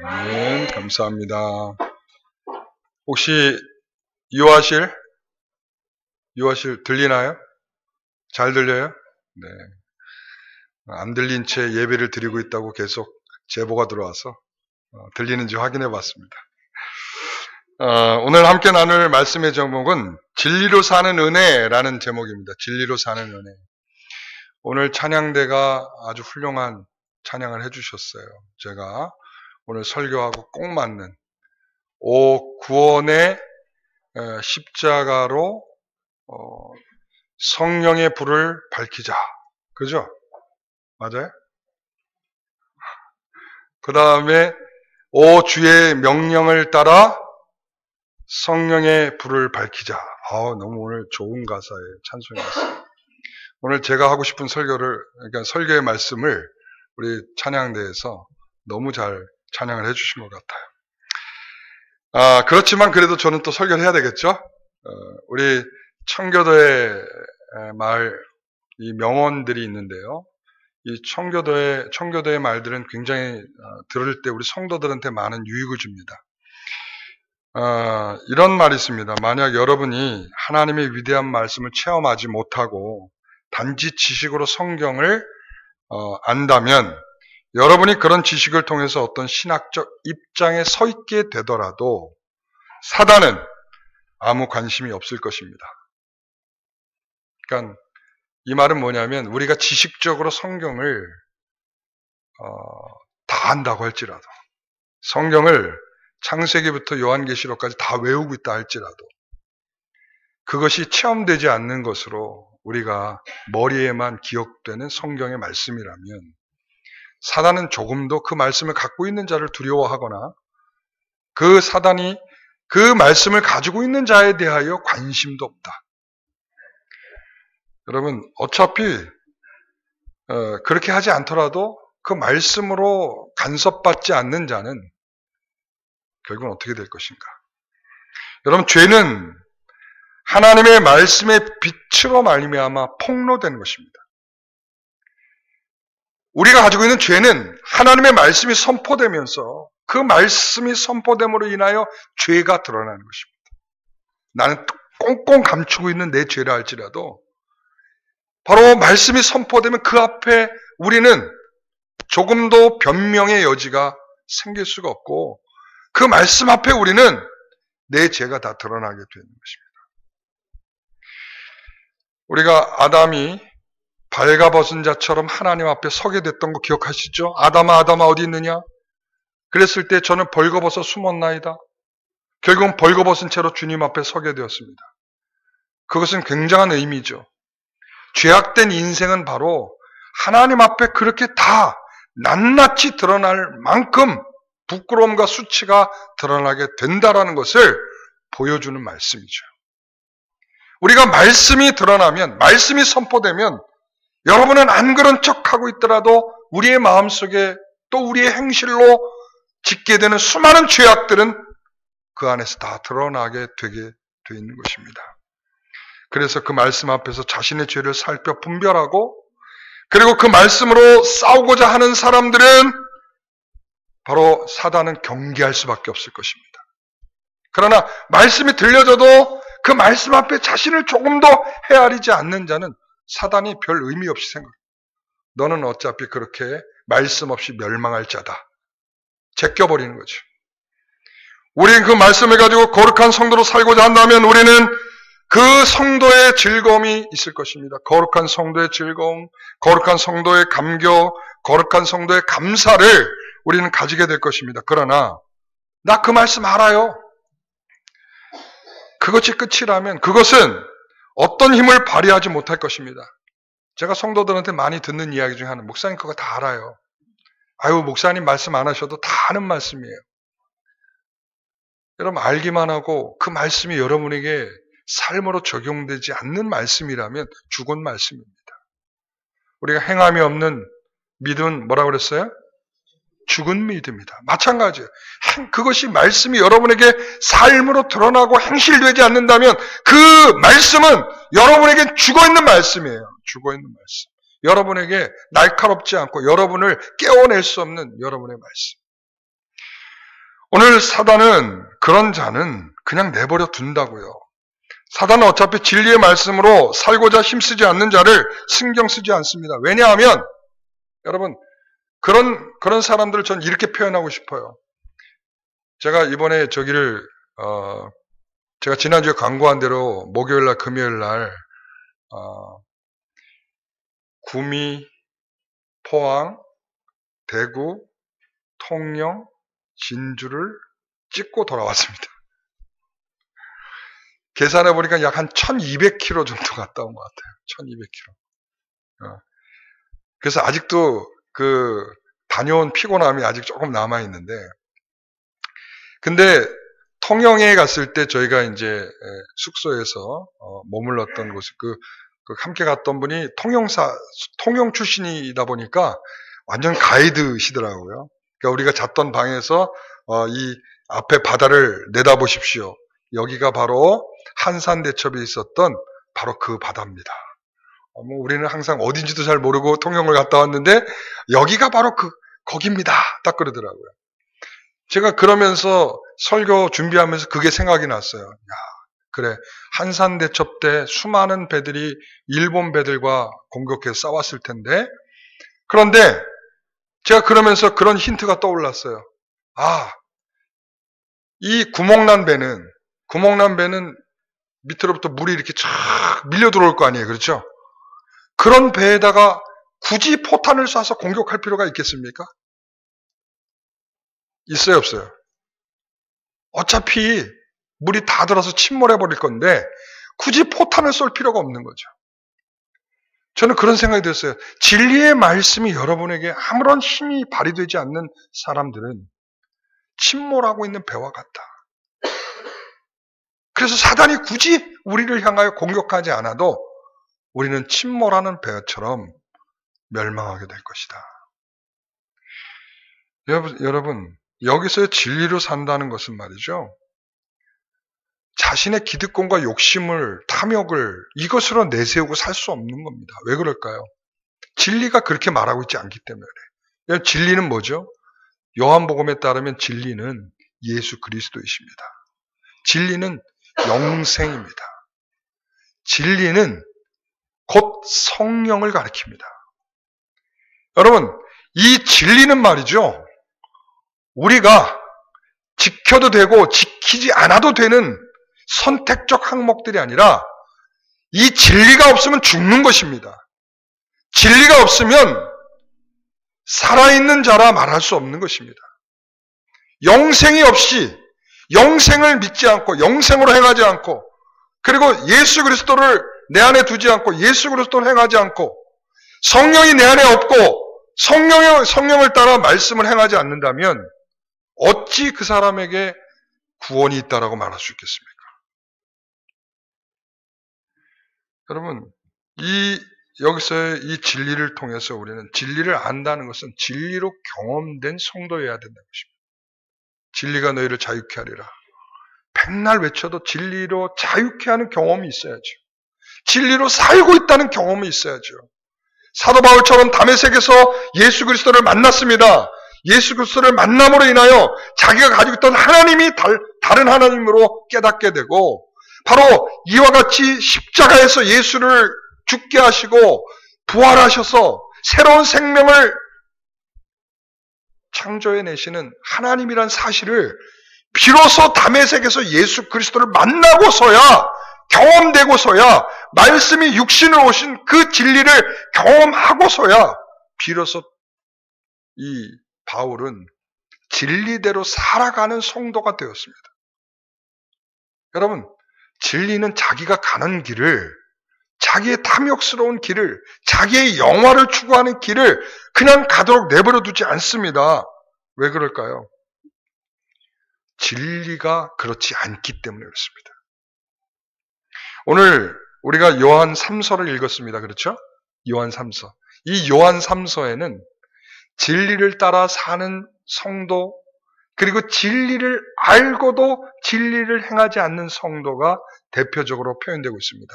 아멘. 감사합니다. 혹시 유아실 들리나요? 잘 들려요? 네. 안 들린 채 예배를 드리고 있다고 계속 제보가 들어와서 들리는지 확인해 봤습니다. 오늘 함께 나눌 말씀의 제목은 진리로 사는 은혜라는 제목입니다. 진리로 사는 은혜. 오늘 찬양대가 아주 훌륭한 찬양을 해주셨어요. 제가 오늘 설교하고 꼭 맞는 구원의 십자가로 성령의 불을 밝히자. 그죠? 맞아요? 그 다음에 주의 명령을 따라 성령의 불을 밝히자. 너무 오늘 좋은 가사예요. 찬송이었어요. 오늘 제가 하고 싶은 그러니까 설교의 말씀을 우리 찬양대에서 너무 잘 찬양을 해주신 것 같아요. 그렇지만 그래도 저는 또 설교를 해야 되겠죠? 우리 청교도의 이 명언들이 있는데요. 이 청교도의 말들은 굉장히 들을 때 우리 성도들한테 많은 유익을 줍니다. 이런 말이 있습니다. 만약 여러분이 하나님의 위대한 말씀을 체험하지 못하고 단지 지식으로 성경을 안다면 여러분이 그런 지식을 통해서 어떤 신학적 입장에 서 있게 되더라도 사단은 아무 관심이 없을 것입니다. 그러니까 이 말은 뭐냐면 우리가 지식적으로 성경을 다 안다고 할지라도 성경을 창세기부터 요한계시록까지 다 외우고 있다 할지라도 그것이 체험되지 않는 것으로 우리가 머리에만 기억되는 성경의 말씀이라면 사단은 조금도 그 말씀을 갖고 있는 자를 두려워하거나 그 사단이 그 말씀을 가지고 있는 자에 대하여 관심도 없다. 여러분 어차피 그렇게 하지 않더라도 그 말씀으로 간섭받지 않는 자는 결국은 어떻게 될 것인가? 여러분 죄는 하나님의 말씀의 빛으로 말미암아 폭로되는 것입니다. 우리가 가지고 있는 죄는 하나님의 말씀이 선포되면서 그 말씀이 선포됨으로 인하여 죄가 드러나는 것입니다. 나는 꽁꽁 감추고 있는 내 죄라 할지라도 바로 말씀이 선포되면 그 앞에 우리는 조금도 변명의 여지가 생길 수가 없고 그 말씀 앞에 우리는 내 죄가 다 드러나게 되는 것입니다. 우리가 아담이 발가벗은 자처럼 하나님 앞에 서게 됐던 거 기억하시죠? 아담아 어디 있느냐? 그랬을 때 저는 벌거벗어 숨었나이다. 결국은 벌거벗은 채로 주님 앞에 서게 되었습니다. 그것은 굉장한 의미죠. 죄악된 인생은 바로 하나님 앞에 그렇게 다 낱낱이 드러날 만큼 부끄러움과 수치가 드러나게 된다라는 것을 보여주는 말씀이죠. 우리가 말씀이 드러나면, 말씀이 선포되면 여러분은 안 그런 척하고 있더라도 우리의 마음속에 또 우리의 행실로 짓게 되는 수많은 죄악들은 그 안에서 다 드러나게 되게 돼 있는 것입니다. 그래서 그 말씀 앞에서 자신의 죄를 살펴 분별하고 그리고 그 말씀으로 싸우고자 하는 사람들은 바로 사단은 경계할 수밖에 없을 것입니다. 그러나 말씀이 들려져도 그 말씀 앞에 자신을 조금도 헤아리지 않는 자는 사단이 별 의미 없이 생각합니다. 너는 어차피 그렇게 말씀 없이 멸망할 자다. 제껴버리는 거죠. 우리는 그 말씀을 가지고 거룩한 성도로 살고자 한다면 우리는 그 성도의 즐거움이 있을 것입니다. 거룩한 성도의 즐거움, 거룩한 성도의 감격, 거룩한 성도의 감사를 우리는 가지게 될 것입니다. 그러나 나 그 말씀 알아요. 그것이 끝이라면 그것은 어떤 힘을 발휘하지 못할 것입니다. 제가 성도들한테 많이 듣는 이야기 중에 하나는 목사님 그거 다 알아요. 목사님 말씀 안 하셔도 다 아는 말씀이에요. 여러분 알기만 하고 그 말씀이 여러분에게 삶으로 적용되지 않는 말씀이라면 죽은 말씀입니다. 우리가 행함이 없는 믿음은 뭐라고 그랬어요? 죽은 믿음이다. 마찬가지예요. 그것이 말씀이 여러분에게 삶으로 드러나고 행실되지 않는다면 그 말씀은 여러분에게 죽어있는 말씀이에요. 죽어있는 말씀. 여러분에게 날카롭지 않고 여러분을 깨워낼 수 없는 여러분의 말씀. 오늘 사단은 그런 자는 그냥 내버려 둔다고요. 사단은 어차피 진리의 말씀으로 살고자 힘쓰지 않는 자를 신경 쓰지 않습니다. 왜냐하면 여러분 그런 사람들을 전 이렇게 표현하고 싶어요. 제가 이번에 제가 지난주에 광고한 대로 목요일날 금요일날 구미, 포항, 대구, 통영, 진주를 찍고 돌아왔습니다. 계산해 보니까 약 한 1200km 정도 갔다 온 것 같아요. 1200km. 그래서 아직도 다녀온 피곤함이 아직 조금 남아 있는데, 근데 통영에 갔을 때 저희가 이제 숙소에서 머물렀던 곳이 함께 갔던 분이 통영 출신이다 보니까 완전 가이드시더라고요. 그러니까 우리가 잤던 방에서 이 앞에 바다를 내다보십시오. 여기가 바로 한산대첩에 있었던 바로 그 바다입니다. 우리는 항상 어딘지도 잘 모르고 통영을 갔다 왔는데 여기가 바로 거기입니다. 딱 그러더라고요. 제가 그러면서 설교 준비하면서 그게 생각이 났어요. 야, 그래. 한산대첩 때 수많은 배들이 일본 배들과 공격해서 싸웠을 텐데, 그런데 제가 그러면서 그런 힌트가 떠올랐어요. 이 구멍난 배는 밑으로부터 물이 이렇게 쫙 밀려 들어올 거 아니에요. 그렇죠? 그런 배에다가 굳이 포탄을 쏴서 공격할 필요가 있겠습니까? 있어요, 없어요? 어차피 물이 다 들어서 침몰해 버릴 건데 굳이 포탄을 쏠 필요가 없는 거죠. 저는 그런 생각이 들었어요. 진리의 말씀이 여러분에게 아무런 힘이 발휘되지 않는 사람들은 침몰하고 있는 배와 같다. 그래서 사단이 굳이 우리를 향하여 공격하지 않아도 우리는 침몰하는 배처럼 멸망하게 될 것이다. 여러분, 여기서의 진리로 산다는 것은 말이죠. 자신의 기득권과 욕심을, 탐욕을 이것으로 내세우고 살 수 없는 겁니다. 왜 그럴까요? 진리가 그렇게 말하고 있지 않기 때문에 그래요. 진리는 뭐죠? 요한복음에 따르면 진리는 예수 그리스도이십니다. 진리는 영생입니다. 진리는 곧 성령을 가리킵니다. 여러분, 이 진리는 말이죠. 우리가 지켜도 되고 지키지 않아도 되는 선택적 항목들이 아니라 이 진리가 없으면 죽는 것입니다. 진리가 없으면 살아있는 자라 말할 수 없는 것입니다. 영생이 없이 영생을 믿지 않고 영생으로 행하지 않고 그리고 예수 그리스도를 내 안에 두지 않고 예수 그리스도를 행하지 않고 성령이 내 안에 없고 성령을 따라 말씀을 행하지 않는다면 어찌 그 사람에게 구원이 있다라고 말할 수 있겠습니까? 여러분, 여기서의 이 진리를 통해서 우리는 진리를 안다는 것은 진리로 경험된 성도여야 된다는 것입니다. 진리가 너희를 자유케 하리라. 백날 외쳐도 진리로 자유케 하는 경험이 있어야죠. 진리로 살고 있다는 경험이 있어야죠. 사도 바울처럼 다메섹에서 예수 그리스도를 만났습니다. 예수 그리스도를 만남으로 인하여 자기가 가지고 있던 하나님이 다른 하나님으로 깨닫게 되고 바로 이와 같이 십자가에서 예수를 죽게 하시고 부활하셔서 새로운 생명을 창조해내시는 하나님이란 사실을 비로소 다메섹에서 예수 그리스도를 만나고서야 경험되고서야 말씀이 육신으로 오신 그 진리를 경험하고서야 비로소 이 바울은 진리대로 살아가는 성도가 되었습니다. 여러분, 진리는 자기가 가는 길을, 자기의 탐욕스러운 길을, 자기의 영화를 추구하는 길을 그냥 가도록 내버려 두지 않습니다. 왜 그럴까요? 진리가 그렇지 않기 때문에 그렇습니다. 오늘 우리가 요한 3서를 읽었습니다. 그렇죠? 요한 3서. 이 요한 3서에는 진리를 따라 사는 성도, 그리고 진리를 알고도 진리를 행하지 않는 성도가 대표적으로 표현되고 있습니다.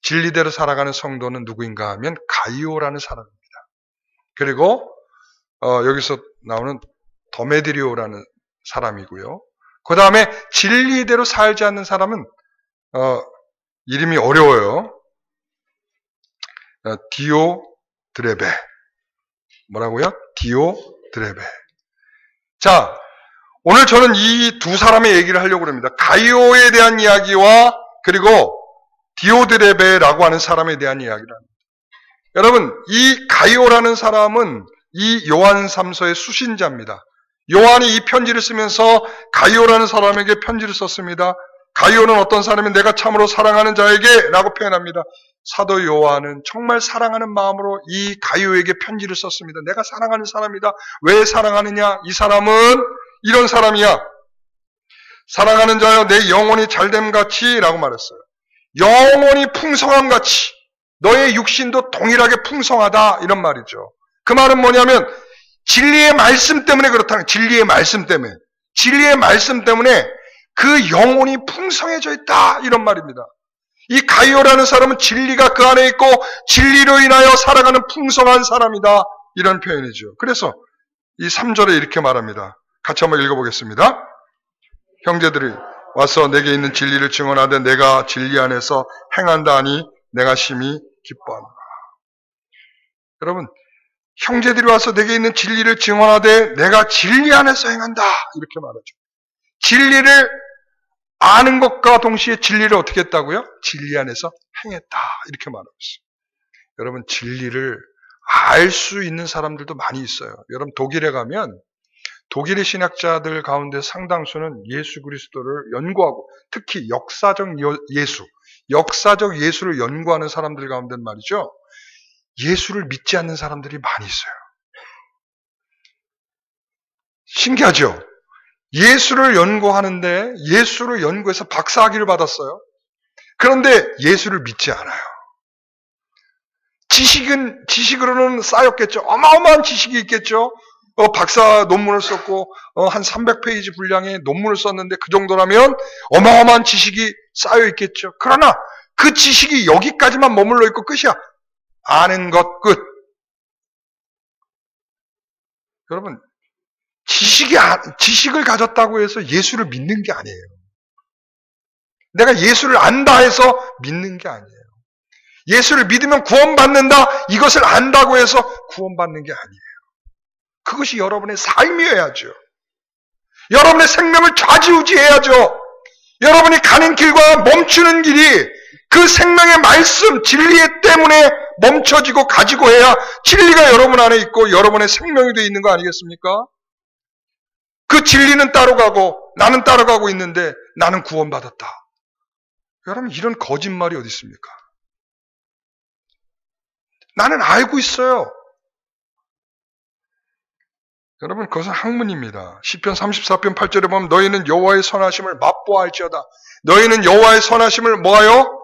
진리대로 살아가는 성도는 누구인가 하면 가이오라는 사람입니다. 그리고 여기서 나오는 더메드리오라는 사람이고요. 그 다음에 진리대로 살지 않는 사람은 이름이 어려워요. 디오드레베. 뭐라고요? 디오드레베. 자, 오늘 저는 이 두 사람의 얘기를 하려고 합니다. 가이오에 대한 이야기와 그리고 디오드레베라고 하는 사람에 대한 이야기를 합니다. 여러분, 이 가이오라는 사람은 이 요한 3서의 수신자입니다. 요한이 이 편지를 쓰면서 가이오라는 사람에게 편지를 썼습니다. 가이오는 어떤 사람이 내가 참으로 사랑하는 자에게 라고 표현합니다. 사도 요한은 정말 사랑하는 마음으로 이 가이오에게 편지를 썼습니다. 내가 사랑하는 사람이다. 왜 사랑하느냐? 이 사람은 이런 사람이야. 사랑하는 자여 내 영혼이 잘됨같이 라고 말했어요. 영혼이 풍성함같이 너의 육신도 동일하게 풍성하다 이런 말이죠. 그 말은 뭐냐면 진리의 말씀 때문에 그렇다는 진리의 말씀 때문에 그 영혼이 풍성해져 있다 이런 말입니다. 이 가이오라는 사람은 진리가 그 안에 있고 진리로 인하여 살아가는 풍성한 사람이다 이런 표현이죠. 그래서 이 3절에 이렇게 말합니다. 같이 한번 읽어보겠습니다. 형제들이 와서 내게 있는 진리를 증언하되 내가 진리 안에서 행한다 하니 내가 심히 기뻐하노라. 여러분, 형제들이 와서 내게 있는 진리를 증언하되 내가 진리 안에서 행한다 이렇게 말하죠. 진리를 아는 것과 동시에 진리를 어떻게 했다고요? 진리 안에서 행했다 이렇게 말하고 있어요. 여러분, 진리를 알 수 있는 사람들도 많이 있어요. 여러분, 독일에 가면 독일의 신학자들 가운데 상당수는 예수 그리스도를 연구하고 특히 역사적 예수를 연구하는 사람들 가운데는 말이죠. 예수를 믿지 않는 사람들이 많이 있어요. 신기하죠? 예수를 연구하는데 예수를 연구해서 박사학위를 받았어요. 그런데 예수를 믿지 않아요. 지식으로는 쌓였겠죠. 어마어마한 지식이 있겠죠. 박사 논문을 썼고 한 300페이지 분량의 논문을 썼는데 그 정도라면 어마어마한 지식이 쌓여 있겠죠. 그러나 그 지식이 여기까지만 머물러 있고 끝이야. 아는 것 끝. 여러분, 지식을 가졌다고 해서 예수를 믿는 게 아니에요. 내가 예수를 안다 해서 믿는 게 아니에요. 예수를 믿으면 구원받는다, 이것을 안다고 해서 구원받는 게 아니에요. 그것이 여러분의 삶이어야죠. 여러분의 생명을 좌지우지해야죠. 여러분이 가는 길과 멈추는 길이 그 생명의 말씀, 진리 때문에 멈춰지고 가지고 해야 진리가 여러분 안에 있고 여러분의 생명이 되어 있는 거 아니겠습니까? 그 진리는 따로 가고 나는 따로 가고 있는데 나는 구원받았다. 여러분, 이런 거짓말이 어디 있습니까? 나는 알고 있어요. 여러분, 그것은 학문입니다. 시편 34편 8절에 보면 너희는 여호와의 선하심을 맛보아할지어다. 너희는 여호와의 선하심을 뭐하여?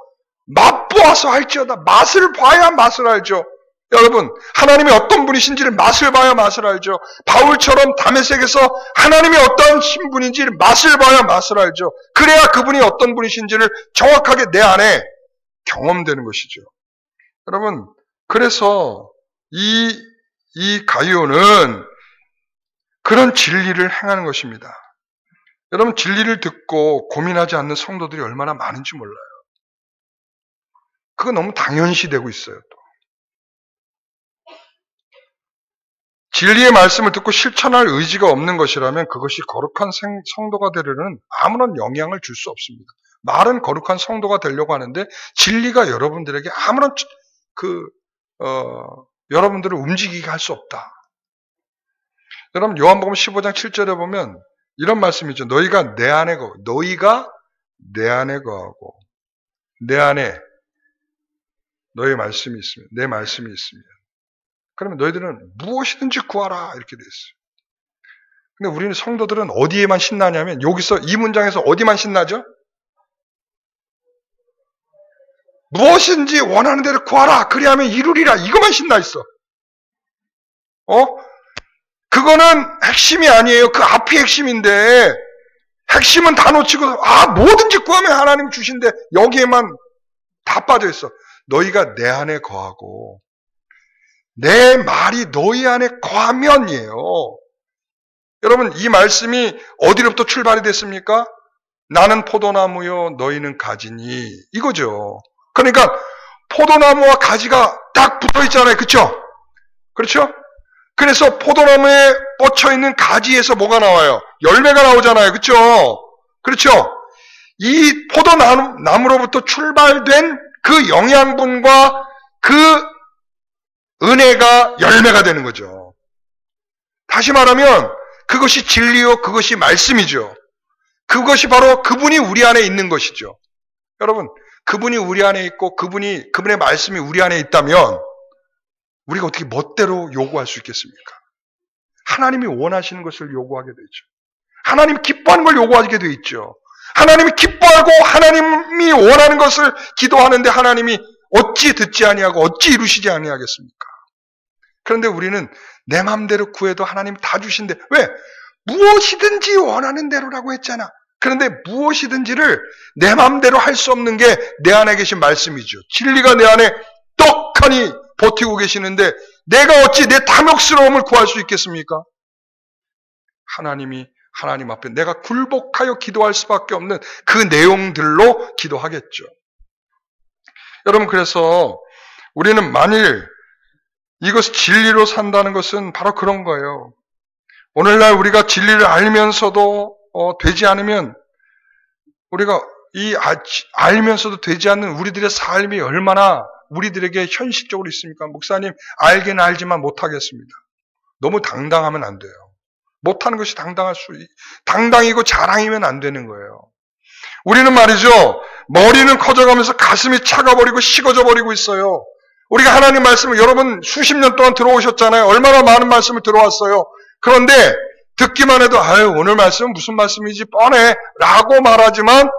맛보아서 할지어다. 맛을 봐야 맛을 알죠. 여러분, 하나님이 어떤 분이신지를 맛을 봐야 맛을 알죠. 바울처럼 다메섹에서 하나님이 어떤 신분인지를 맛을 봐야 맛을 알죠. 그래야 그분이 어떤 분이신지를 정확하게 내 안에 경험되는 것이죠. 여러분, 그래서 이 가이오는 그런 진리를 행하는 것입니다. 여러분, 진리를 듣고 고민하지 않는 성도들이 얼마나 많은지 몰라요. 그거 너무 당연시되고 있어요. 또. 진리의 말씀을 듣고 실천할 의지가 없는 것이라면 그것이 거룩한 성도가 되려는 아무런 영향을 줄 수 없습니다. 말은 거룩한 성도가 되려고 하는데 진리가 여러분들에게 아무런 여러분들을 움직이게 할 수 없다. 여러분, 요한복음 15장 7절에 보면 이런 말씀이죠. 너희가 내 안에 거하고 내 안에 너의 말씀이 있으면, 내 말씀이 있으면 그러면 너희들은 무엇이든지 구하라 이렇게 돼 있어요. 근데 우리는 성도들은 어디에만 신나냐면 여기서 이 문장에서 어디만 신나죠? 무엇인지 원하는 대로 구하라. 그리하면 이루리라. 이것만 신나 있어. 그거는 핵심이 아니에요. 그 앞이 핵심인데 핵심은 다 놓치고 뭐든지 구하면 하나님 주신데 여기에만 다 빠져 있어. 너희가 내 안에 거하고 내 말이 너희 안에 거하면이에요. 여러분, 이 말씀이 어디로부터 출발이 됐습니까? 나는 포도나무요, 너희는 가지니. 이거죠. 그러니까 포도나무와 가지가 딱 붙어 있잖아요. 그렇죠? 그렇죠? 그래서 포도나무에 뻗쳐 있는 가지에서 뭐가 나와요? 열매가 나오잖아요. 그렇죠? 그렇죠? 이 포도나무로부터 출발된 그 영양분과 그 은혜가 열매가 되는 거죠. 다시 말하면 그것이 진리요, 그것이 말씀이죠. 그것이 바로 그분이 우리 안에 있는 것이죠. 여러분, 그분이 우리 안에 있고 그분의 말씀이 우리 안에 있다면 우리가 어떻게 멋대로 요구할 수 있겠습니까? 하나님이 원하시는 것을 요구하게 되죠. 하나님 기뻐하는 걸 요구하게 돼 있죠. 하나님이 기뻐하고 하나님이 원하는 것을 기도하는데 하나님이 어찌 듣지 아니하고 어찌 이루시지 아니하겠습니까? 그런데 우리는 내 마음대로 구해도 하나님이 다 주신대. 왜? 무엇이든지 원하는 대로라고 했잖아. 그런데 무엇이든지를 내 마음대로 할 수 없는 게 내 안에 계신 말씀이죠. 진리가 내 안에 떡하니 버티고 계시는데 내가 어찌 내 탐욕스러움을 구할 수 있겠습니까? 하나님 앞에 내가 굴복하여 기도할 수밖에 없는 그 내용들로 기도하겠죠. 여러분, 그래서 우리는 만일 이것을 진리로 산다는 것은 바로 그런 거예요. 오늘날 우리가 진리를 알면서도 되지 않으면 우리가 알면서도 되지 않는 우리들의 삶이 얼마나 우리들에게 현실적으로 있습니까? 목사님, 알긴 알지만 못하겠습니다. 너무 당당하면 안 돼요. 못하는 것이 당당이고 자랑이면 안 되는 거예요. 우리는 말이죠, 머리는 커져가면서 가슴이 차가버리고 식어져 버리고 있어요. 우리가 하나님 말씀을 여러분 수십 년 동안 들어오셨잖아요. 얼마나 많은 말씀을 들어왔어요. 그런데 듣기만 해도 오늘 말씀은 무슨 말씀이지 뻔해 라고 말하지만,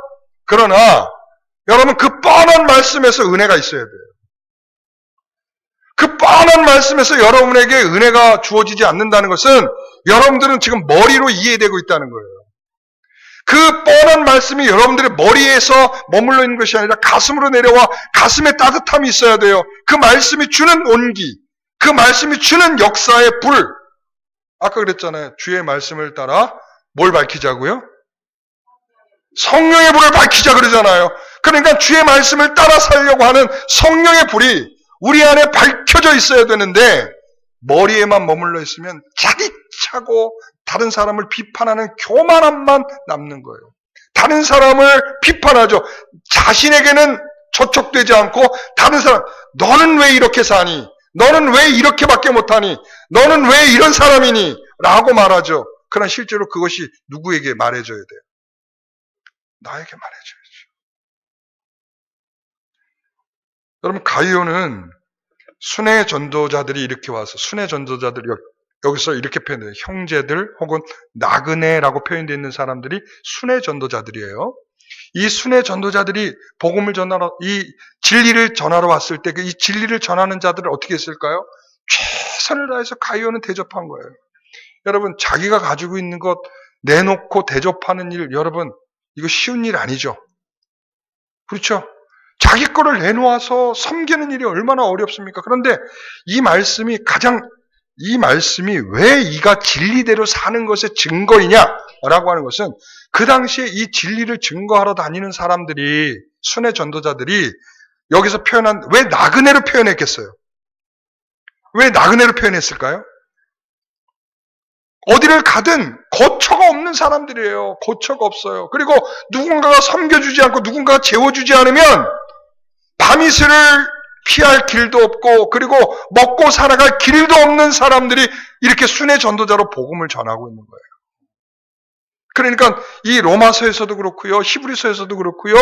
그러나 여러분 그 뻔한 말씀에서 은혜가 있어야 돼요. 그 뻔한 말씀에서 여러분에게 은혜가 주어지지 않는다는 것은 여러분들은 지금 머리로 이해되고 있다는 거예요. 그 뻔한 말씀이 여러분들의 머리에서 머물러 있는 것이 아니라 가슴으로 내려와 가슴에 따뜻함이 있어야 돼요. 그 말씀이 주는 온기, 그 말씀이 주는 역사의 불. 아까 그랬잖아요. 주의 말씀을 따라 뭘 밝히자고요? 성령의 불을 밝히자 그러잖아요. 그러니까 주의 말씀을 따라 살려고 하는 성령의 불이 우리 안에 밝혀져 있어야 되는데 머리에만 머물러 있으면 자기 차고 다른 사람을 비판하는 교만함만 남는 거예요. 다른 사람을 비판하죠. 자신에게는 저촉되지 않고 다른 사람, 너는 왜 이렇게 사니? 너는 왜 이렇게밖에 못하니? 너는 왜 이런 사람이니? 라고 말하죠. 그러나 실제로 그것이 누구에게 말해줘야 돼요? 나에게 말해줘야죠. 여러분, 가이오는 순회 전도자들이 이렇게 와서, 순회 전도자들이 여기서 이렇게 표현돼요. 형제들 혹은 나그네라고 표현되어 있는 사람들이 순회 전도자들이에요. 이 순회 전도자들이 복음을 전하러, 이 진리를 전하러 왔을 때 이 진리를 전하는 자들을 어떻게 했을까요? 최선을 다해서 가이오는 대접한 거예요. 여러분, 자기가 가지고 있는 것 내놓고 대접하는 일, 여러분 이거 쉬운 일 아니죠. 그렇죠? 자기 거를 내놓아서 섬기는 일이 얼마나 어렵습니까? 그런데 이 말씀이 왜 이가 진리대로 사는 것의 증거이냐라고 하는 것은 그 당시에 이 진리를 증거하러 다니는 사람들이, 순회 전도자들이 여기서 표현한, 왜 나그네로 표현했겠어요? 왜 나그네로 표현했을까요? 어디를 가든 거처가 없는 사람들이에요. 거처가 없어요. 그리고 누군가가 섬겨주지 않고 누군가가 재워주지 않으면 밤이슬을 피할 길도 없고, 그리고 먹고 살아갈 길도 없는 사람들이 이렇게 순회 전도자로 복음을 전하고 있는 거예요. 그러니까 이 로마서에서도 그렇고요, 히브리서에서도 그렇고요,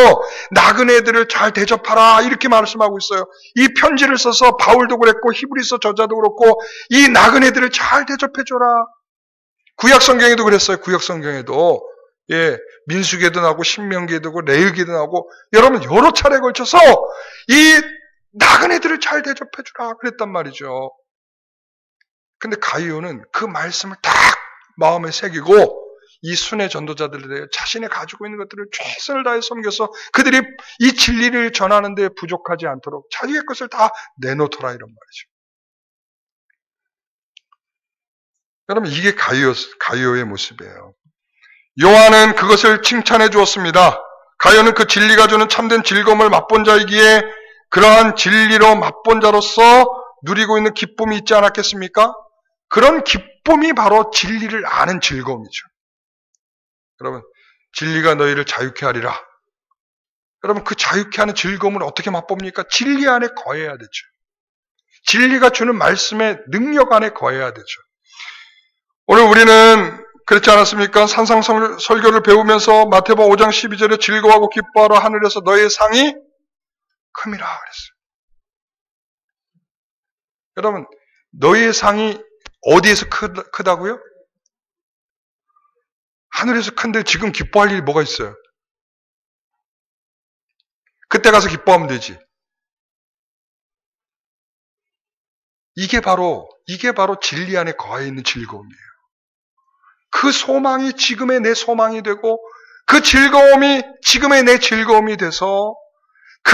나그네들을 잘 대접하라 이렇게 말씀하고 있어요. 이 편지를 써서 바울도 그랬고 히브리서 저자도 그렇고 이 나그네들을 잘 대접해줘라. 구약성경에도 그랬어요. 구약성경에도 민수기에도 나오고 신명기에도 나오고 레위기에도 나오고 여러분 여러 차례에 걸쳐서 이 나그네들을 잘 대접해주라 그랬단 말이죠. 근데 가이오는 그 말씀을 딱 마음에 새기고 이 순회 전도자들에 대해 자신이 가지고 있는 것들을 최선을 다해 섬겨서 그들이 이 진리를 전하는 데 부족하지 않도록 자기의 것을 다 내놓더라 이런 말이죠. 여러분 이게 가이오의 모습이에요. 요한은 그것을 칭찬해 주었습니다. 가이오는 그 진리가 주는 참된 즐거움을 맛본 자이기에 그러한 진리로 맛본 자로서 누리고 있는 기쁨이 있지 않았겠습니까? 그런 기쁨이 바로 진리를 아는 즐거움이죠. 여러분, 진리가 너희를 자유케 하리라. 여러분, 그 자유케 하는 즐거움을 어떻게 맛봅니까? 진리 안에 거해야 되죠. 진리가 주는 말씀의 능력 안에 거해야 되죠. 오늘 우리는 그렇지 않았습니까? 산상설교를 배우면서 마태복음 5장 12절에 즐거워하고 기뻐하라 하늘에서 너희의 상이 큼이라 그랬어요. 여러분, 너희의 상이 어디에서 크다고요? 하늘에서 큰데 지금 기뻐할 일이 뭐가 있어요? 그때 가서 기뻐하면 되지. 이게 바로 진리 안에 거해 있는 즐거움이에요. 그 소망이 지금의 내 소망이 되고 그 즐거움이 지금의 내 즐거움이 돼서 그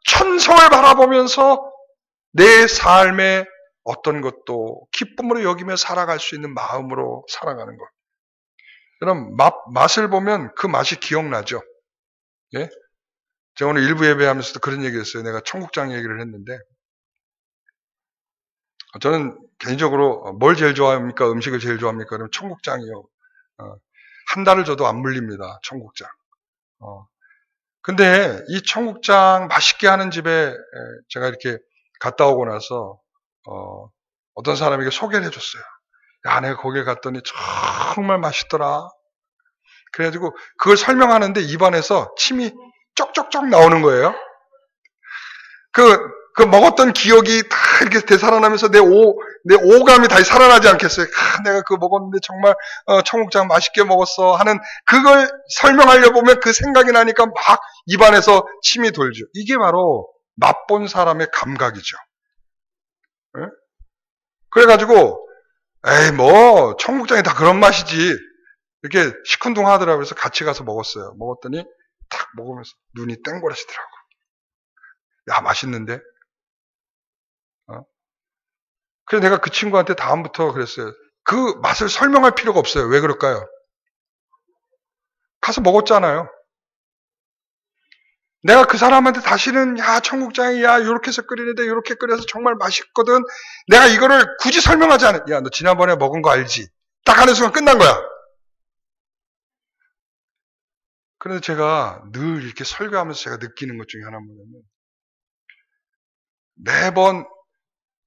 천성을 바라보면서 내 삶의 어떤 것도 기쁨으로 여기며 살아갈 수 있는 마음으로 살아가는 것. 여러분 맛을 보면 그 맛이 기억나죠. 예? 제가 오늘 일부 예배하면서도 그런 얘기했어요. 내가 청국장 얘기를 했는데 저는 개인적으로 뭘 제일 좋아합니까? 음식을 제일 좋아합니까? 그러면 청국장이요. 한 달을 줘도 안 물립니다. 청국장. 근데 이 청국장 맛있게 하는 집에 제가 이렇게 갔다 오고 나서 어떤 사람에게 소개를 해줬어요. 야, 내가 거기에 갔더니 정말 맛있더라. 그래가지고 그걸 설명하는데 입안에서 침이 쪽쪽쪽 나오는 거예요. 그 먹었던 기억이 다 이렇게 되살아나면서 내 오감이 다시 살아나지 않겠어요? 내가 그거 먹었는데 정말 청국장 맛있게 먹었어 하는 그걸 설명하려고 보면 그 생각이 나니까 막 입안에서 침이 돌죠. 이게 바로 맛본 사람의 감각이죠. 네? 그래가지고 에이 뭐 청국장이 다 그런 맛이지 이렇게 시큰둥하더라고요. 그래서 같이 가서 먹었어요. 먹었더니 딱 먹으면서 눈이 땡그라지더라고. 야 맛있는데? 그래서 내가 그 친구한테 다음부터 그랬어요. 그 맛을 설명할 필요가 없어요. 왜 그럴까요? 가서 먹었잖아요. 내가 그 사람한테 다시는 야 청국장이야 이렇게 해서 끓이는데 이렇게 끓여서 정말 맛있거든. 내가 이거를 굳이 설명하지 않아. 야 너 지난번에 먹은 거 알지? 딱 하는 순간 끝난 거야. 그런데 제가 늘 이렇게 설교하면서 제가 느끼는 것 중에 하나는 뭐냐면 매번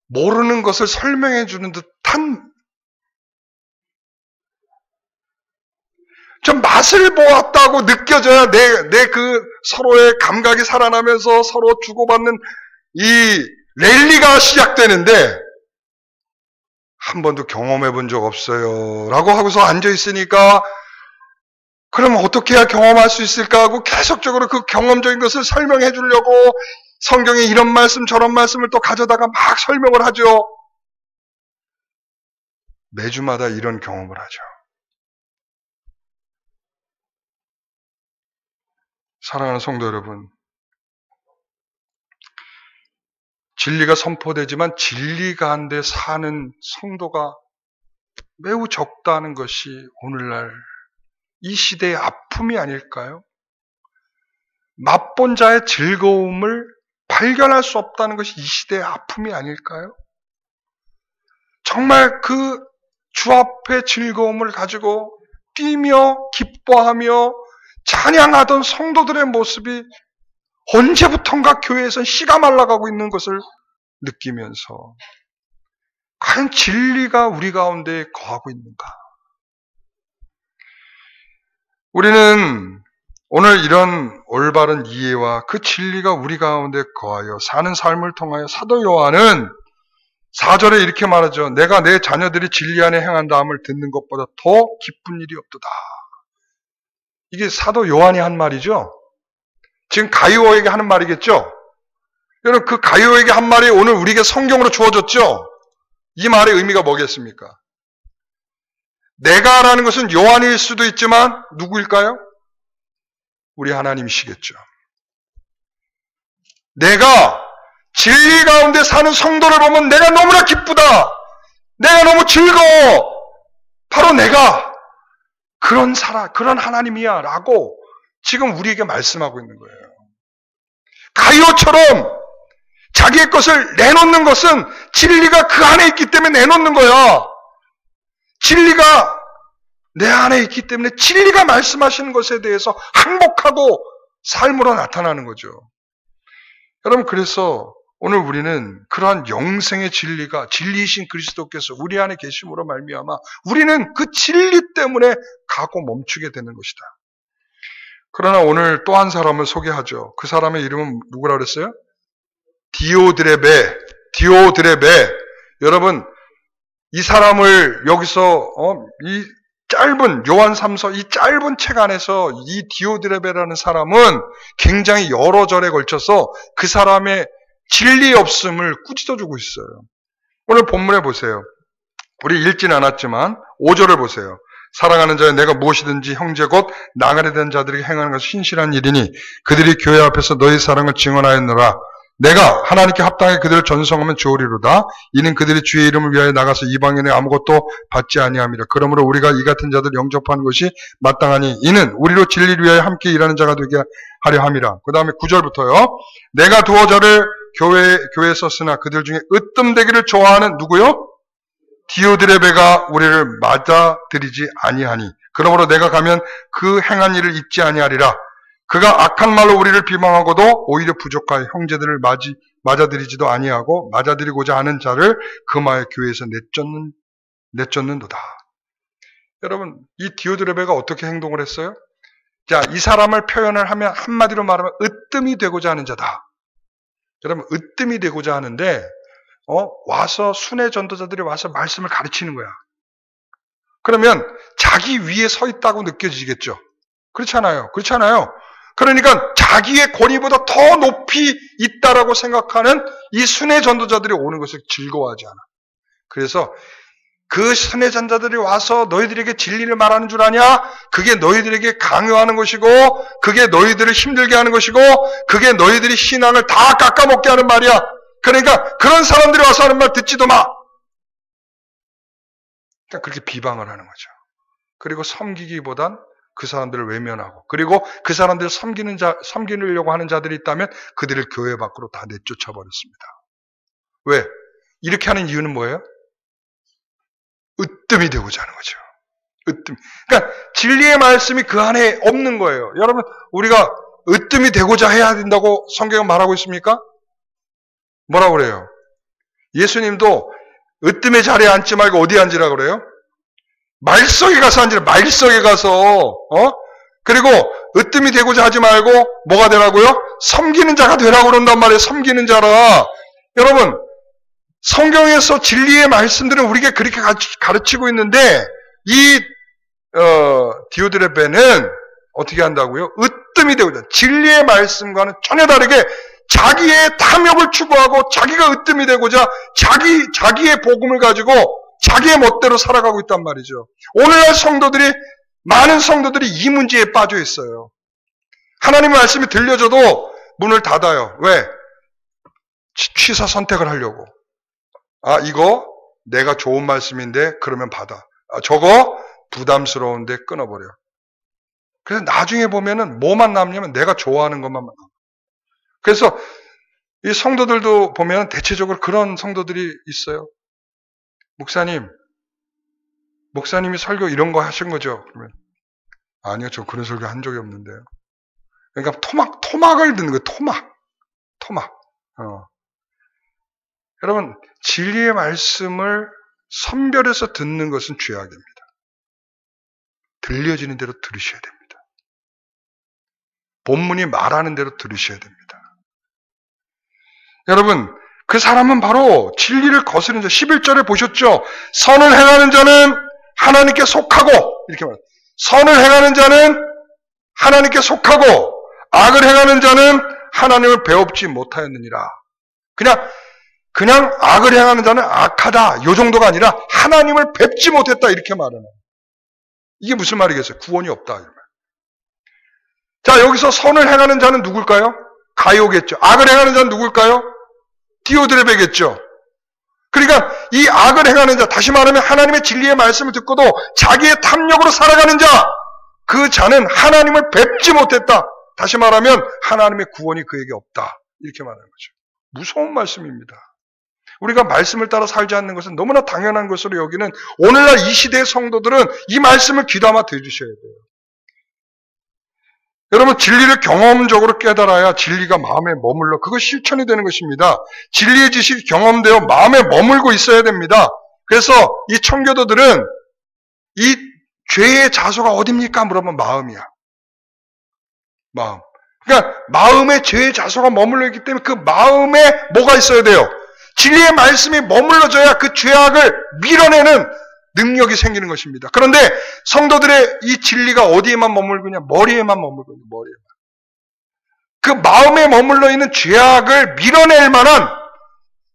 모르는 것을 설명해 주는 듯한 좀 맛을 보았다고 느껴져야 내 그 서로의 감각이 살아나면서 서로 주고받는 이 랠리가 시작되는데 한 번도 경험해 본 적 없어요 라고 하고서 앉아 있으니까 그러면 어떻게 해야 경험할 수 있을까 하고 계속적으로 그 경험적인 것을 설명해 주려고 성경에 이런 말씀 저런 말씀을 또 가져다가 막 설명을 하죠. 매주마다 이런 경험을 하죠. 사랑하는 성도 여러분, 진리가 선포되지만 진리 가운데 사는 성도가 매우 적다는 것이 오늘날 이 시대의 아픔이 아닐까요? 맛본 자의 즐거움을 발견할 수 없다는 것이 이 시대의 아픔이 아닐까요? 정말 그 주 앞의 즐거움을 가지고 뛰며 기뻐하며 찬양하던 성도들의 모습이 언제부턴가 교회에서 씨가 말라가고 있는 것을 느끼면서 과연 진리가 우리 가운데 거하고 있는가? 우리는 오늘 이런 올바른 이해와 그 진리가 우리 가운데 거하여 사는 삶을 통하여 사도 요한은 4절에 이렇게 말하죠. 내가 내 자녀들이 진리 안에 행한다함을 듣는 것보다 더 기쁜 일이 없도다. 이게 사도 요한이 한 말이죠. 지금 가이오에게 하는 말이겠죠. 여러분 그 가이오에게 한 말이 오늘 우리에게 성경으로 주어졌죠. 이 말의 의미가 뭐겠습니까? 내가라는 것은 요한일 수도 있지만 누구일까요? 우리 하나님이시겠죠. 내가 진리 가운데 사는 성도를 보면 내가 너무나 기쁘다. 내가 너무 즐거워. 바로 내가 그런 하나님이야 라고 지금 우리에게 말씀하고 있는 거예요. 가룟처럼 자기의 것을 내놓는 것은 진리가 그 안에 있기 때문에 내놓는 거야. 진리가 내 안에 있기 때문에 진리가 말씀하시는 것에 대해서 항복하고 삶으로 나타나는 거죠. 여러분, 그래서 오늘 우리는 그러한 영생의 진리가 진리이신 그리스도께서 우리 안에 계심으로 말미암아 우리는 그 진리 때문에 가고 멈추게 되는 것이다. 그러나 오늘 또 한 사람을 소개하죠. 그 사람의 이름은 누구라 그랬어요? 디오드레베. 여러분, 이 사람을 여기서 이 짧은 요한 3서 이 짧은 책 안에서 이 디오드레베라는 사람은 굉장히 여러 절에 걸쳐서 그 사람의 진리 없음을 꾸짖어주고 있어요. 오늘 본문에 보세요. 우리 읽진 않았지만 5절을 보세요. 사랑하는 자여, 내가 무엇이든지 형제 곧 나가려 된 자들에게 행하는 것은 신실한 일이니 그들이 교회 앞에서 너희 사랑을 증언하였노라. 내가 하나님께 합당하게 그들을 전성하면 좋으리로다. 이는 그들이 주의 이름을 위하여 나가서 이방인에 아무것도 받지 아니함이라. 그러므로 우리가 이 같은 자들 영접하는 것이 마땅하니 이는 우리로 진리를 위하여 함께 일하는 자가 되게 하려 함이라. 그 다음에 9절부터요. 내가 두어 자를 교회에 썼으나 그들 중에 으뜸되기를 좋아하는 누구요? 디오드레베가 우리를 맞아들이지 아니하니 그러므로 내가 가면 그 행한 일을 잊지 아니하리라. 그가 악한 말로 우리를 비방하고도 오히려 부족하여 형제들을 맞아들이지도 아니하고 맞아들이고자 하는 자를 금하여 교회에서 내쫓는도다. 여러분, 이 디오드레베가 어떻게 행동을 했어요? 자, 이 사람을 표현을 하면 한마디로 말하면 으뜸이 되고자 하는 자다. 여러분, 으뜸이 되고자 하는데 와서 순회 전도자들이 와서 말씀을 가르치는 거야. 그러면 자기 위에 서 있다고 느껴지겠죠. 그렇잖아요. 그러니까 자기의 권위보다 더 높이 있다라고 생각하는 이 순회 전도자들이 오는 것을 즐거워하지 않아. 그래서 그 순회 전도자들이 와서 너희들에게 진리를 말하는 줄 아냐? 그게 너희들에게 강요하는 것이고 그게 너희들을 힘들게 하는 것이고 그게 너희들이 신앙을 다 깎아먹게 하는 말이야. 그러니까 그런 사람들이 와서 하는 말 듣지도 마. 그러니까 그렇게 비방을 하는 거죠. 그리고 섬기기보단 그 사람들을 외면하고 그리고 그 사람들을 섬기려고 하는 자들이 있다면 그들을 교회 밖으로 다 내쫓아 버렸습니다. 왜? 이렇게 하는 이유는 뭐예요? 으뜸이 되고자 하는 거죠. 으뜸. 그러니까 진리의 말씀이 그 안에 없는 거예요. 여러분, 우리가 으뜸이 되고자 해야 된다고 성경은 말하고 있습니까? 뭐라고 그래요? 예수님도 으뜸의 자리에 앉지 말고 어디에 앉으라고 그래요? 말석에 가서 앉으라. 말석에 가서 그리고 으뜸이 되고자 하지 말고 뭐가 되라고요? 섬기는 자가 되라고 그런단 말이에요. 섬기는 자라. 여러분, 성경에서 진리의 말씀들은 우리에게 그렇게 가르치고 있는데 이 디오드레베는 어떻게 한다고요? 으뜸이 되고자 진리의 말씀과는 전혀 다르게 자기의 탐욕을 추구하고 자기가 으뜸이 되고자 자기의 복음을 가지고 자기의 멋대로 살아가고 있단 말이죠. 오늘날 많은 성도들이 이 문제에 빠져 있어요. 하나님의 말씀이 들려줘도 문을 닫아요. 왜? 취사 선택을 하려고. 이거 내가 좋은 말씀인데 그러면 받아. 저거 부담스러운데 끊어버려. 그래서 나중에 보면은 뭐만 남냐면 내가 좋아하는 것만 남아. 그래서 이 성도들도 보면 대체적으로 그런 성도들이 있어요. 목사님이 설교 이런 거 하신 거죠? 그러면 아니요, 저 그런 설교 한 적이 없는데요. 그러니까 토막을 듣는 거예요. 토막. 여러분, 진리의 말씀을 선별해서 듣는 것은 죄악입니다. 들려지는 대로 들으셔야 됩니다. 본문이 말하는 대로 들으셔야 됩니다. 여러분, 그 사람은 바로 진리를 거스르는 자. 11절에 보셨죠? 선을 행하는 자는 하나님께 속하고, 이렇게 말해요. 선을 행하는 자는 하나님께 속하고, 악을 행하는 자는 하나님을 배웁지 못하였느니라. 그냥 악을 행하는 자는 악하다, 요 정도가 아니라 하나님을 뵙지 못했다, 이렇게 말하는 거예요. 이게 무슨 말이겠어요? 구원이 없다. 이런 말. 자, 여기서 선을 행하는 자는 누굴까요? 가요겠죠. 악을 행하는 자는 누굴까요? 디오드레베겠죠. 그러니까 이 악을 행하는 자, 다시 말하면 하나님의 진리의 말씀을 듣고도 자기의 탐욕으로 살아가는 자, 그 자는 하나님을 뵙지 못했다. 다시 말하면 하나님의 구원이 그에게 없다. 이렇게 말하는 거죠. 무서운 말씀입니다. 우리가 말씀을 따라 살지 않는 것은 너무나 당연한 것으로 여기는 오늘날 이 시대의 성도들은 이 말씀을 귀담아 들으셔야 돼요. 여러분, 진리를 경험적으로 깨달아야 진리가 마음에 머물러 그거 실천이 되는 것입니다. 진리의 지식이 경험되어 마음에 머물고 있어야 됩니다. 그래서 이 청교도들은 이 죄의 자소가 어딥니까? 물어보면 마음이야. 마음. 그러니까 마음에 죄의 자소가 머물러 있기 때문에 그 마음에 뭐가 있어야 돼요? 진리의 말씀이 머물러져야 그 죄악을 밀어내는 능력이 생기는 것입니다. 그런데 성도들의 이 진리가 어디에만 머물고 있냐? 머리에만 머물고 있냐? 머리에만. 그 마음에 머물러 있는 죄악을 밀어낼 만한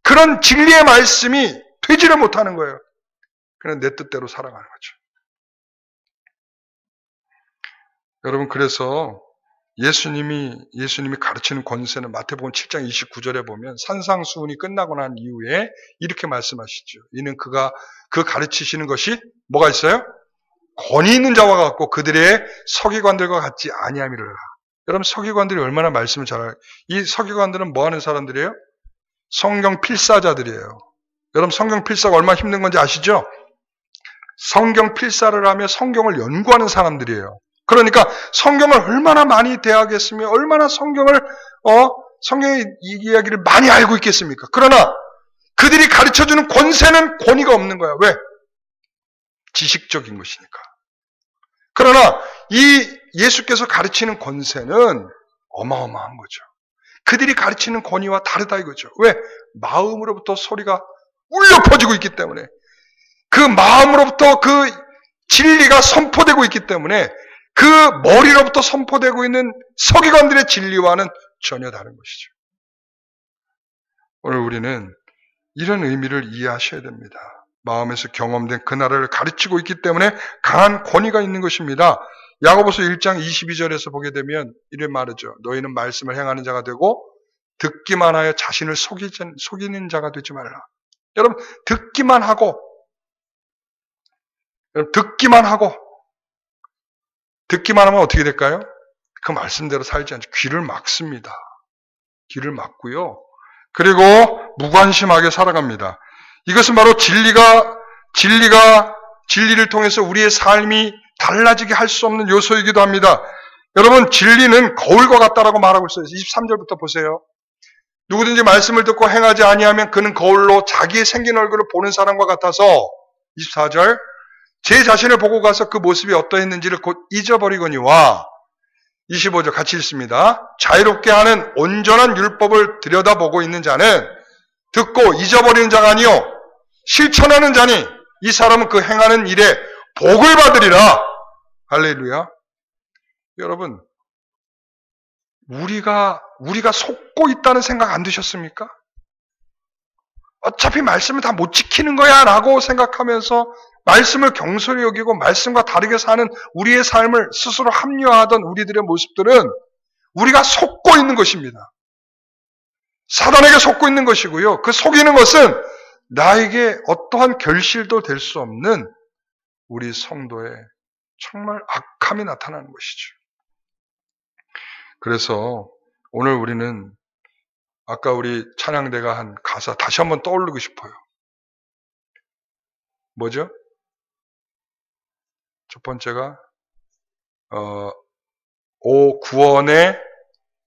그런 진리의 말씀이 되지를 못하는 거예요. 그냥 내 뜻대로 살아가는 거죠. 여러분, 그래서 예수님이 가르치는 권세는 마태복음 7장 29절에 보면 산상수훈이 끝나고 난 이후에 이렇게 말씀하시죠. 이는 그가 그 가르치시는 것이 뭐가 있어요? 권위 있는 자와 같고 그들의 서기관들과 같지 아니함이라. 여러분, 서기관들이 얼마나 말씀을 잘 알아요. 이 서기관들은 뭐 하는 사람들이에요? 성경 필사자들이에요. 여러분, 성경 필사가 얼마나 힘든 건지 아시죠? 성경 필사를 하며 성경을 연구하는 사람들이에요. 그러니까 성경을 얼마나 많이 대하겠으며 얼마나 성경의 이야기를 많이 알고 있겠습니까? 그러나 그들이 가르쳐주는 권세는 권위가 없는 거야. 왜? 지식적인 것이니까. 그러나 이 예수께서 가르치는 권세는 어마어마한 거죠. 그들이 가르치는 권위와 다르다 이거죠. 왜? 마음으로부터 소리가 울려 퍼지고 있기 때문에, 그 마음으로부터 그 진리가 선포되고 있기 때문에 그 머리로부터 선포되고 있는 서기관들의 진리와는 전혀 다른 것이죠. 오늘 우리는 이런 의미를 이해하셔야 됩니다. 마음에서 경험된 그 나라를 가르치고 있기 때문에 강한 권위가 있는 것입니다. 야고보서 1장 22절에서 보게 되면 이런 말이죠. 너희는 말씀을 행하는 자가 되고 듣기만 하여 자신을 속이는 자가 되지 말라. 여러분, 듣기만 하고 듣기만 하면 어떻게 될까요? 그 말씀대로 살지 않죠. 귀를 막습니다. 귀를 막고요. 그리고 무관심하게 살아갑니다. 이것은 바로 진리를 통해서 우리의 삶이 달라지게 할 수 없는 요소이기도 합니다. 여러분, 진리는 거울과 같다라고 말하고 있어요. 23절부터 보세요. 누구든지 말씀을 듣고 행하지 아니하면 그는 거울로 자기의 생긴 얼굴을 보는 사람과 같아서, 24절, 제 자신을 보고 가서 그 모습이 어떠했는지를 곧 잊어버리거니와, 25절 같이 읽습니다. 자유롭게 하는 온전한 율법을 들여다보고 있는 자는 듣고 잊어버리는 자가 아니요 실천하는 자니 이 사람은 그 행하는 일에 복을 받으리라. 할렐루야. 여러분, 우리가 속고 있다는 생각 안 드셨습니까? 어차피 말씀을 다 못 지키는 거야 라고 생각하면서 말씀을 경솔히 여기고 말씀과 다르게 사는 우리의 삶을 스스로 합리화하던 우리들의 모습들은 우리가 속고 있는 것입니다. 사단에게 속고 있는 것이고요. 그 속이는 것은 나에게 어떠한 결실도 될 수 없는 우리 성도의 정말 악함이 나타나는 것이죠. 그래서 오늘 우리는 아까 우리 찬양대가 한 가사 다시 한번 떠올리고 싶어요. 뭐죠? 첫 번째가 오 구원의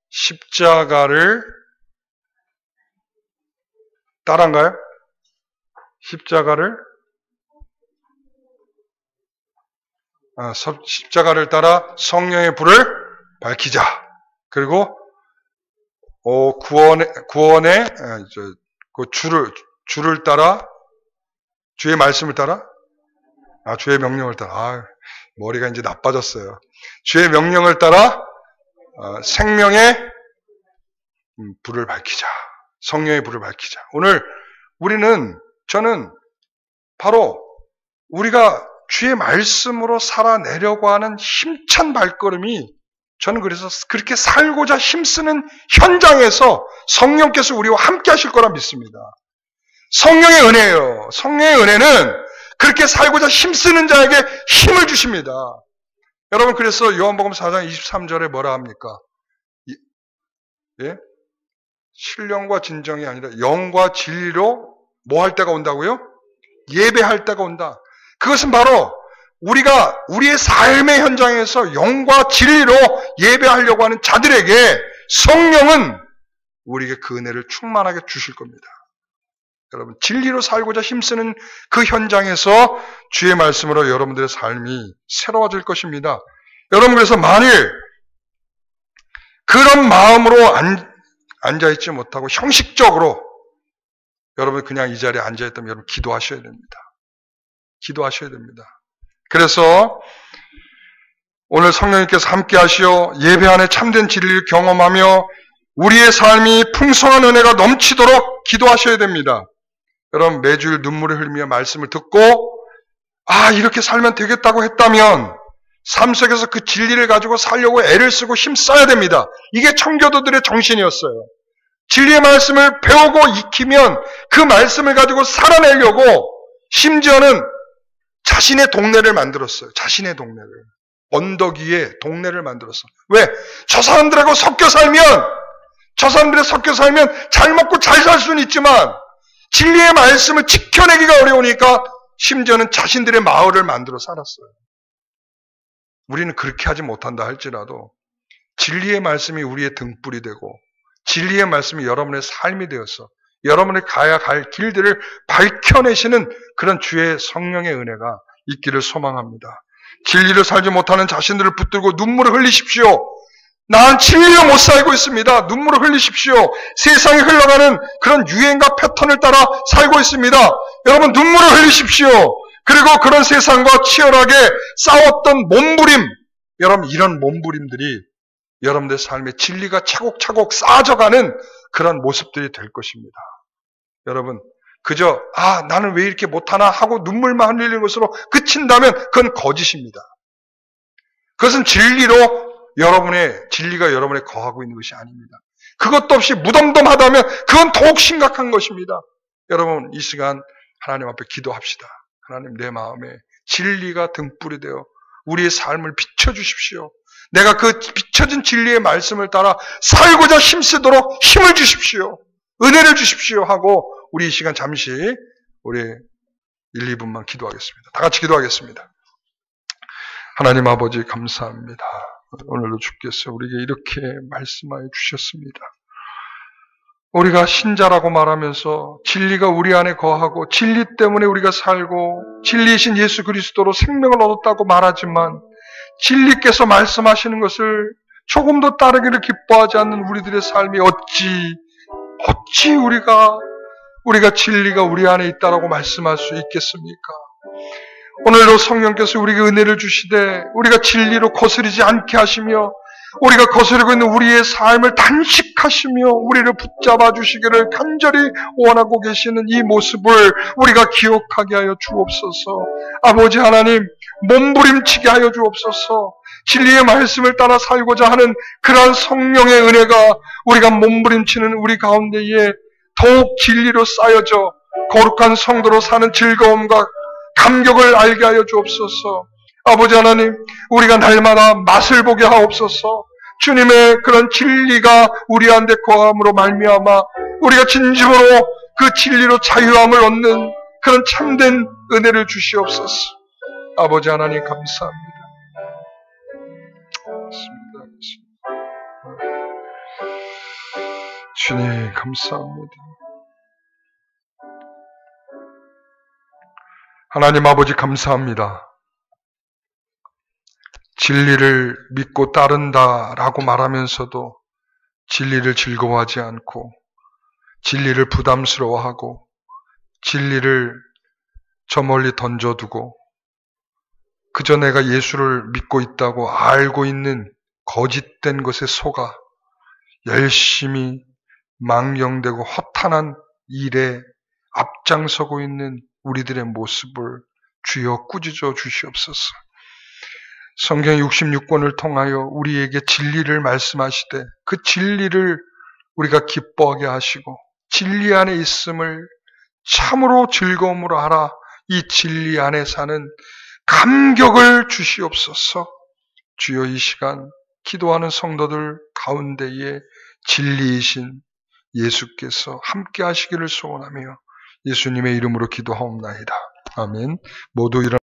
십자가를 따라한가요? 십자가를 따라 성령의 불을 밝히자. 그리고 구원의 그 주를 따라, 주의 말씀을 따라, 주의 명령을 따라. 머리가 이제 나빠졌어요. 주의 명령을 따라 생명의 불을 밝히자. 성령의 불을 밝히자. 오늘 저는 바로 우리가 주의 말씀으로 살아내려고 하는 힘찬 발걸음이, 저는 그래서 그렇게 살고자 힘쓰는 현장에서 성령께서 우리와 함께 하실 거라 믿습니다. 성령의 은혜예요. 성령의 은혜는 그렇게 살고자 힘쓰는 자에게 힘을 주십니다. 여러분, 그래서 요한복음 4장 23절에 뭐라 합니까? 예? 신령과 진정이 아니라 영과 진리로 뭐 할 때가 온다고요? 예배할 때가 온다. 그것은 바로 우리가 우리의 삶의 현장에서 영과 진리로 예배하려고 하는 자들에게 성령은 우리에게 그 은혜를 충만하게 주실 겁니다. 여러분, 진리로 살고자 힘쓰는 그 현장에서 주의 말씀으로 여러분들의 삶이 새로워질 것입니다. 여러분, 그래서 만일 그런 마음으로 앉아있지 못하고 형식적으로 여러분 그냥 이 자리에 앉아있다면 여러분 기도하셔야 됩니다. 기도하셔야 됩니다. 그래서 오늘 성령님께서 함께 하시어 예배 안에 참된 진리를 경험하며 우리의 삶이 풍성한 은혜가 넘치도록 기도하셔야 됩니다. 여러분, 매주일 눈물을 흘리며 말씀을 듣고 이렇게 살면 되겠다고 했다면 삶 속에서 그 진리를 가지고 살려고 애를 쓰고 힘써야 됩니다. 이게 청교도들의 정신이었어요. 진리의 말씀을 배우고 익히면 그 말씀을 가지고 살아내려고 심지어는 자신의 동네를 만들었어요. 자신의 동네를. 언덕 위에 동네를 만들었어요. 왜? 저 사람들하고 섞여 살면 잘 먹고 잘 살 수는 있지만 진리의 말씀을 지켜내기가 어려우니까 심지어는 자신들의 마을을 만들어 살았어요. 우리는 그렇게 하지 못한다 할지라도 진리의 말씀이 우리의 등불이 되고 진리의 말씀이 여러분의 삶이 되어서 여러분이 가야 갈 길들을 밝혀내시는 그런 주의 성령의 은혜가 있기를 소망합니다. 진리를 살지 못하는 자신들을 붙들고 눈물을 흘리십시오. 난 진리로 못 살고 있습니다. 눈물을 흘리십시오. 세상에 흘러가는 그런 유행과 패턴을 따라 살고 있습니다. 여러분, 눈물을 흘리십시오. 그리고 그런 세상과 치열하게 싸웠던 몸부림, 여러분, 이런 몸부림들이 여러분들의 삶에 진리가 차곡차곡 쌓아져가는 그런 모습들이 될 것입니다. 여러분, 그저 나는 왜 이렇게 못하나 하고 눈물만 흘리는 것으로 그친다면 그건 거짓입니다. 그것은 진리가 여러분에 거하고 있는 것이 아닙니다. 그것도 없이 무덤덤하다면 그건 더욱 심각한 것입니다. 여러분, 이 시간 하나님 앞에 기도합시다. 하나님, 내 마음에 진리가 등불이 되어 우리의 삶을 비춰주십시오. 내가 그 비춰진 진리의 말씀을 따라 살고자 힘쓰도록 힘을 주십시오. 은혜를 주십시오 하고 우리 이 시간 잠시 우리 1, 2분만 기도하겠습니다. 다 같이 기도하겠습니다. 하나님 아버지, 감사합니다. 오늘도 주께서 우리에게 이렇게 말씀하여 주셨습니다. 우리가 신자라고 말하면서 진리가 우리 안에 거하고 진리 때문에 우리가 살고 진리이신 예수 그리스도로 생명을 얻었다고 말하지만 진리께서 말씀하시는 것을 조금도 따르기를 기뻐하지 않는 우리들의 삶이 어찌 우리가 진리가 우리 안에 있다라고 말씀할 수 있겠습니까? 오늘도 성령께서 우리에게 은혜를 주시되 우리가 진리로 거스르지 않게 하시며 우리가 거스르고 있는 우리의 삶을 단식하시며 우리를 붙잡아 주시기를 간절히 원하고 계시는 이 모습을 우리가 기억하게 하여 주옵소서. 아버지 하나님, 몸부림치게 하여 주옵소서. 진리의 말씀을 따라 살고자 하는 그러한 성령의 은혜가 우리가 몸부림치는 우리 가운데에 더욱 진리로 쌓여져 거룩한 성도로 사는 즐거움과 감격을 알게 하여 주옵소서. 아버지 하나님, 우리가 날마다 맛을 보게 하옵소서. 주님의 그런 진리가 우리 안에 거함으로 말미암아 우리가 진심으로 그 진리로 자유함을 얻는 그런 참된 은혜를 주시옵소서. 아버지 하나님, 감사합니다. 주님, 감사합니다. 하나님 아버지, 감사합니다. 진리를 믿고 따른다라고 말하면서도 진리를 즐거워하지 않고 진리를 부담스러워하고 진리를 저 멀리 던져두고 그저 내가 예수를 믿고 있다고 알고 있는 거짓된 것에 속아 열심히 망령되고 허탄한 일에 앞장서고 있는 우리들의 모습을 주여 꾸짖어 주시옵소서. 성경 66권을 통하여 우리에게 진리를 말씀하시되 그 진리를 우리가 기뻐하게 하시고 진리 안에 있음을 참으로 즐거움으로 하라. 이 진리 안에 사는 감격을 주시옵소서. 주여, 이 시간 기도하는 성도들 가운데에 진리이신 예수께서 함께 하시기를 소원하며 예수님의 이름으로 기도하옵나이다. 아멘. 모두 일어나